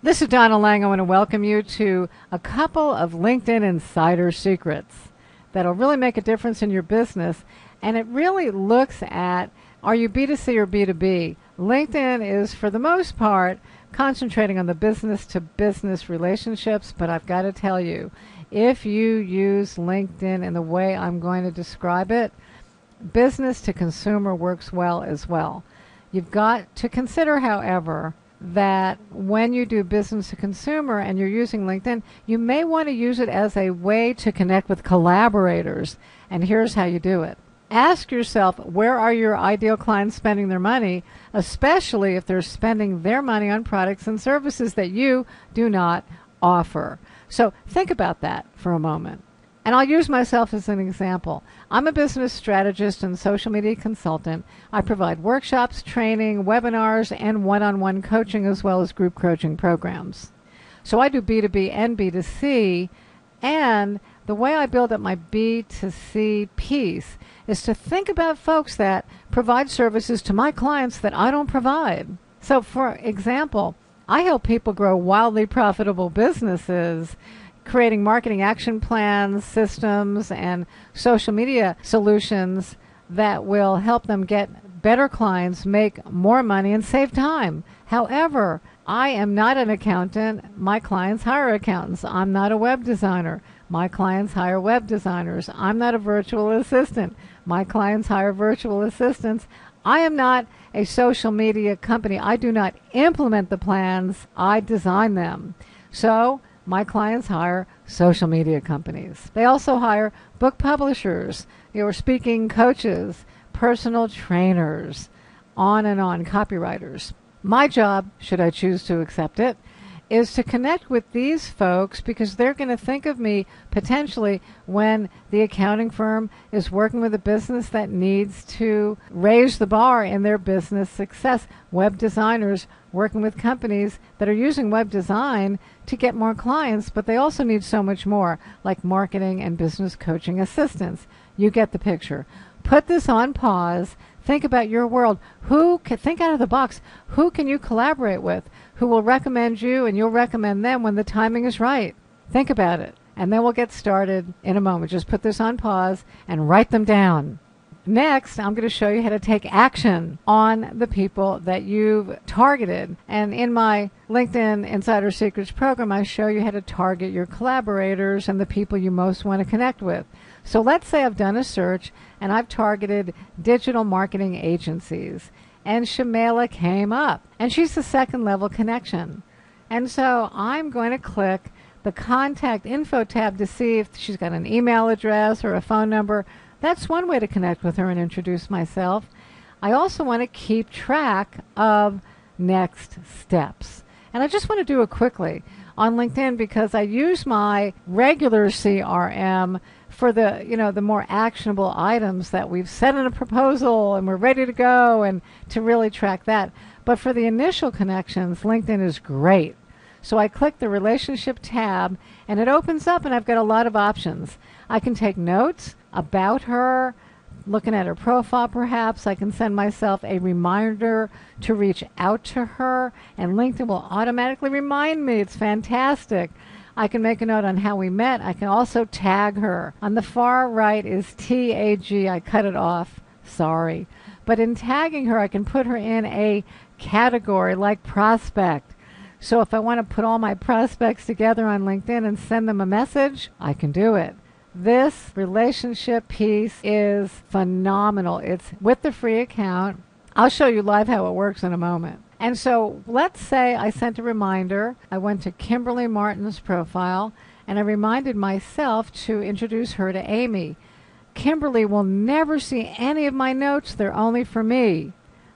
This is Donna Lang. I want to welcome you to a couple of LinkedIn insider secrets that'll really make a difference in your business. And it really looks at, are you B2C or B2B? LinkedIn is, for the most part, concentrating on the business-to-business relationships, but I've got to tell you, if you use LinkedIn in the way I'm going to describe it, business-to-consumer works well as well. You've got to consider, however, that when you do business to consumer and you're using LinkedIn, you may want to use it as a way to connect with collaborators. And here's how you do it. Ask yourself, where are your ideal clients spending their money, especially if they're spending their money on products and services that you do not offer. So think about that for a moment. And I'll use myself as an example. I'm a business strategist and social media consultant. I provide workshops, training, webinars, and one-on-one coaching as well as group coaching programs. So I do B2B and B2C, and the way I build up my B2C piece is to think about folks that provide services to my clients that I don't provide. So for example, I help people grow wildly profitable businesses, creating marketing action plans, systems, and social media solutions that will help them get better clients, make more money, and save time. However, I am not an accountant. My clients hire accountants. I'm not a web designer. My clients hire web designers. I'm not a virtual assistant. My clients hire virtual assistants. I am not a social media company. I do not implement the plans. I design them. So my clients hire social media companies. They also hire book publishers, speaking coaches, personal trainers, on and on, copywriters. My job, should I choose to accept it, is to connect with these folks because they're going to think of me potentially when the accounting firm is working with a business that needs to raise the bar in their business success. Web designers working with companies that are using web design to get more clients, but they also need so much more, like marketing and business coaching assistance. You get the picture. Put this on pause. Think about your world. Think out of the box. Who can you collaborate with? Who will recommend you and you'll recommend them when the timing is right? Think about it. And then we'll get started in a moment. Just put this on pause and write them down. Next, I'm going to show you how to take action on the people that you've targeted. And in my LinkedIn Insider Secrets program, I show you how to target your collaborators and the people you most want to connect with. So let's say I've done a search and I've targeted digital marketing agencies. And Shamela came up. And she's the second level connection. And so I'm going to click the contact info tab to see if she's got an email address or a phone number. That's one way to connect with her and introduce myself. I also want to keep track of next steps. And I just want to do it quickly on LinkedIn because I use my regular CRM for the more actionable items that we've set in a proposal and we're ready to go and to really track that. But for the initial connections, LinkedIn is great. So I click the relationship tab and it opens up and I've got a lot of options. I can take notes about her, looking at her profile perhaps. I can send myself a reminder to reach out to her and LinkedIn will automatically remind me. It's fantastic. I can make a note on how we met. I can also tag her. On the far right is TAG. I cut it off. Sorry. But in tagging her, I can put her in a category like prospect. So if I want to put all my prospects together on LinkedIn and send them a message, I can do it. This relationship piece is phenomenal. It's with the free account. I'll show you live how it works in a moment. And so let's say I sent a reminder. I went to Kimberly Martin's profile and I reminded myself to introduce her to Amy. Kimberly will never see any of my notes. They're only for me.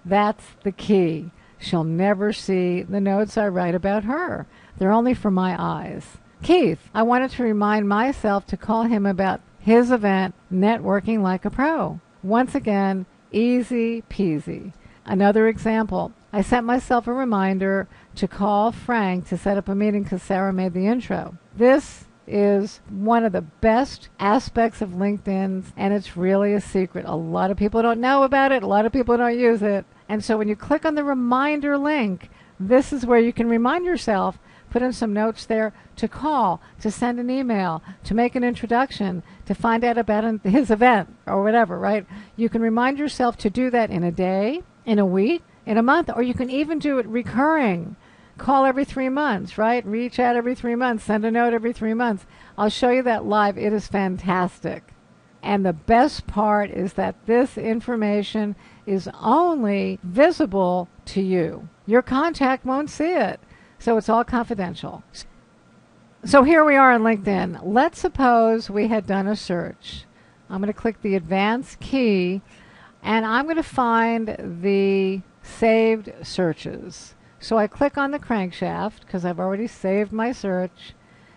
That's the key. She'll never see the notes I write about her. They're only for my eyes. Keith, I wanted to remind myself to call him about his event, Networking Like a Pro. Once again, easy peasy. Another example, I sent myself a reminder to call Frank to set up a meeting because Sarah made the intro. This is one of the best aspects of LinkedIn, and it's really a secret. A lot of people don't know about it. A lot of people don't use it. And so when you click on the reminder link, This is where you can remind yourself, put in some notes there to call, to send an email, to make an introduction, to find out about his event or whatever, right? You can remind yourself to do that in a day, in a week, in a month, or you can even do it recurring. Call every 3 months, right? Reach out every 3 months, send a note every 3 months. I'll show you that live. It is fantastic. And the best part is that this information is only visible to you. Your contact won't see it. So it's all confidential. So here we are on LinkedIn. Let's suppose we had done a search. I'm going to click the advanced key, and I'm going to find the saved searches. So I click on the crankshaft because I've already saved my search.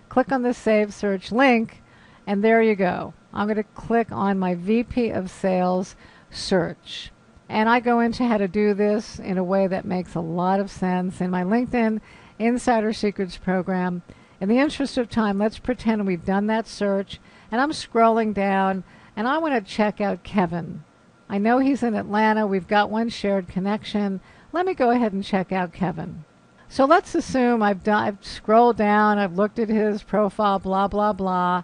Click on the save search link, and there you go. I'm going to click on my VP of Sales search. And I go into how to do this in a way that makes a lot of sense in my LinkedIn Insider Secrets program. In the interest of time, let's pretend we've done that search, and I'm scrolling down, and I want to check out Kevin. I know he's in Atlanta. We've got one shared connection. Let me go ahead and check out Kevin. So let's assume I've scrolled down, I've looked at his profile, blah, blah, blah,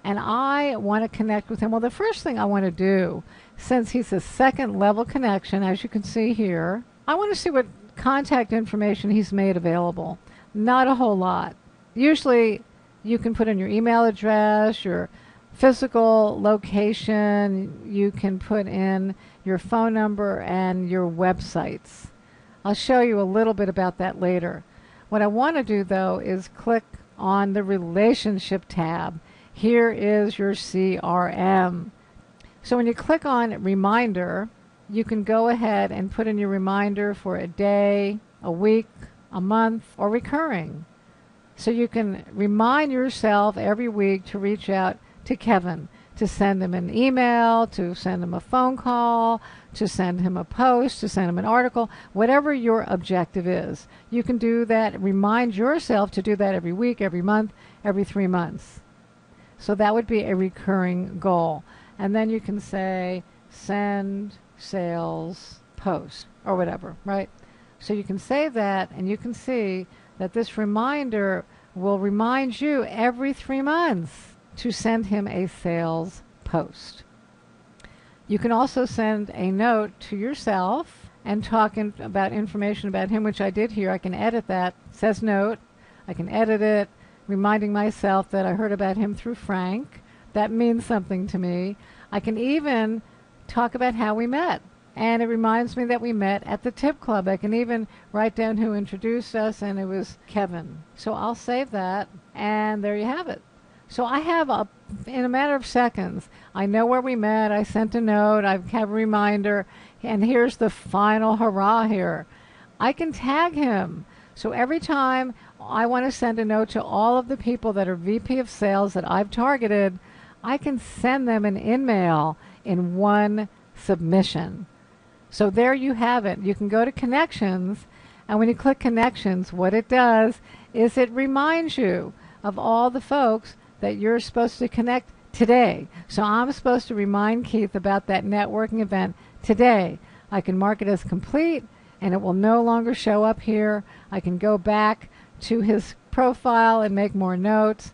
and I want to connect with him. Well, the first thing I want to do, since he's a second level connection, as you can see here, I want to see what contact information he's made available. Not a whole lot. Usually you can put in your email address, your physical location, you can put in your phone number and your websites. I'll show you a little bit about that later. What I want to do though is click on the relationship tab. Here is your CRM. So when you click on reminder, you can go ahead and put in your reminder for a day, a week, a month, or recurring. So you can remind yourself every week to reach out to Kevin, to send him an email, to send him a phone call, to send him a post, to send him an article, whatever your objective is. You can do that. Remind yourself to do that every week, every month, every 3 months. So that would be a recurring goal. And then you can say send sales post or whatever, right? So you can save that, and you can see that this reminder will remind you every 3 months to send him a sales post. You can also send a note to yourself and talk about information about him, which I did here. I can edit that. It says note. I can edit it, reminding myself that I heard about him through Frank. That means something to me. I can even talk about how we met. And it reminds me that we met at the Tip Club. I can even write down who introduced us, and it was Kevin. So I'll save that, and there you have it. So I have, in a matter of seconds, I know where we met, I sent a note, I have a reminder, and here's the final hurrah here. I can tag him. So every time I want to send a note to all of the people that are VP of Sales that I've targeted, I can send them an email in one submission. So there you have it. You can go to Connections, and when you click Connections, what it does is it reminds you of all the folks that you're supposed to connect today. So I'm supposed to remind Keith about that networking event today. I can mark it as complete, and it will no longer show up here. I can go back to his profile and make more notes.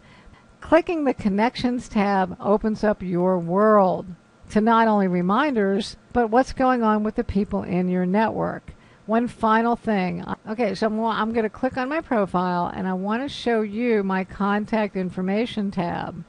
Clicking the Connections tab opens up your world to not only reminders, but what's going on with the people in your network. One final thing. Okay, so I'm going to click on my profile, and I want to show you my contact information tab.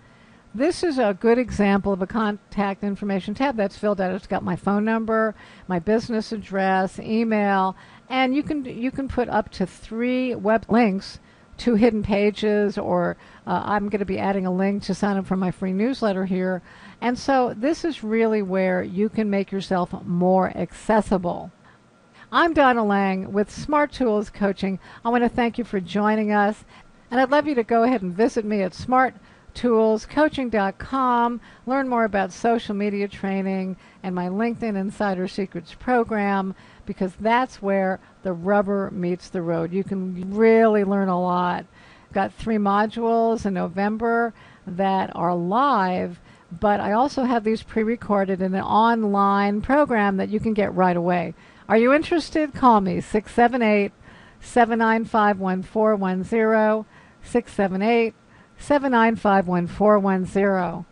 This is a good example of a contact information tab that's filled out. It's got my phone number, my business address, email, and you can put up to 3 web links to hidden pages, or I'm going to be adding a link to sign up for my free newsletter here. And so this is really where you can make yourself more accessible. I'm Donna Lang with Smart Tools Coaching. I want to thank you for joining us, and I'd love you to go ahead and visit me at smarttoolscoaching.com, learn more about social media training and my LinkedIn Insider Secrets program, because that's where the rubber meets the road. You can really learn a lot. I've got 3 modules in November that are live, but I also have these pre-recorded in an online program that you can get right away. Are you interested? Call me, 678 678-795-1410.